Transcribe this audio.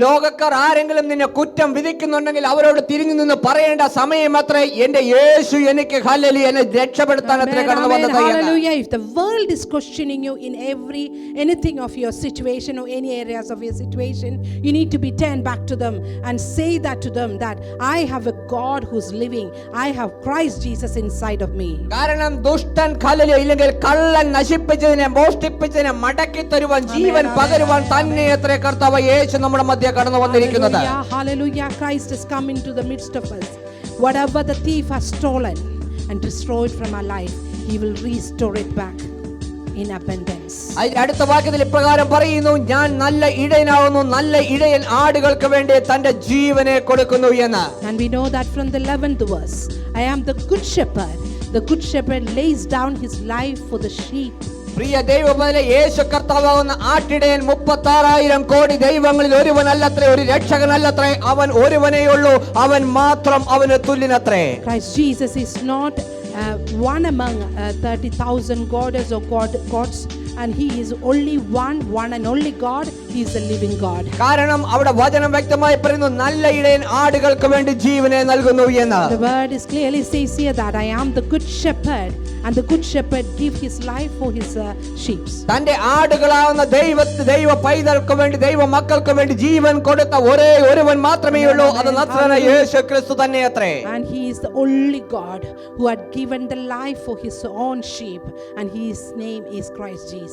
ലോകക്കാർ ആരെങ്കിലും നിന്നെ കുറ്റം വിധിക്കുന്നുണ്ടെങ്കിൽ അവരോട് തിരിഞ്ഞു നിന്ന് പറയേണ്ട സമയം അത്രേ എന്റെ യേശു എനിക്ക് ഹല്ലേലൂയ എന്നെ രക്ഷപ്പെടുത്താൻ അത്രേ കടന്നു വന്നത്. Hallelujah. If the world is questioning you in anything of your situation or any areas of your situation, you need to be turned back to them and say that to them, that I have a God who's living. I have Christ Jesus inside of me. കാരണം ദുഷ്ടൻ hallelujah ഇല്ലെങ്കിൽ കള്ളൻ നശിപ്പിച്ചതിനെ മോഷ്ടിപ്പിച്ചതിനെ മടക്കി തരുവാൻ ജീവൻ പകരുവാൻ തന്നെ അത്രേ കർത്താവ് യേശു നമ്മുടെ മധ്യ കടന്നു വന്നിരിക്കുന്നത്. Hallelujah. Christ has come into the midst of us. Whatever the thief has stolen and destroyed from our life, he will restore it back in abundance. അടുത്ത വാക്യത്തിൽ ഇപ്രകാരം പറയുന്നു, ഞാൻ നല്ല ഇടയനാകുന്നു, നല്ല ഇടയൻ ആടുകൾക്ക് വേണ്ടി തന്റെ ജീവനെ കൊടുക്കുന്നു എന്ന്. And we know that from the 11th verse, I am the good shepherd. The good shepherd lays down his life for the sheep. പ്രിയ ദൈവമേ, യേശു കർത്താവാകുന്ന ആട്ടിടയൻ 36,000 കോടി ദൈവങ്ങളിൽ ഒരുവനല്ലത്രേ, ഒരു രക്ഷകനല്ലത്രേ, അവൻ ഒരുവനേയുള്ളൂ, അവൻ മാത്രം അവന് തുല്യനത്രേ. Christ Jesus is not one among 30,000 gods or gods, and he is only one and only God. He is the living God. കാരണം അവിടെ വചനം വ്യക്തമായി പറയുന്നു, നല്ല ഇടയൻ ആടുകൾക്ക് വേണ്ടി ജീവനെ നൽകുന്നു എന്ന്. The word is clearly says here that I am the good shepherd, and the good shepherd give his life for his sheep. തന്റെ ആടുകളാവുന്ന ദൈവ പൈതൽക്ക് വേണ്ടി, ദൈവ മക്കൾക്ക് വേണ്ടി ജീവൻ കൊടുത്ത ഒരേ ഒരുവൻ മാത്രമേ ഉള്ളൂ, അത് നസ്രയനായ യേശു ക്രിസ്തു തന്നെയത്രേ. And he is the only God who had given the life for his own sheep, and his name is Christ Jesus.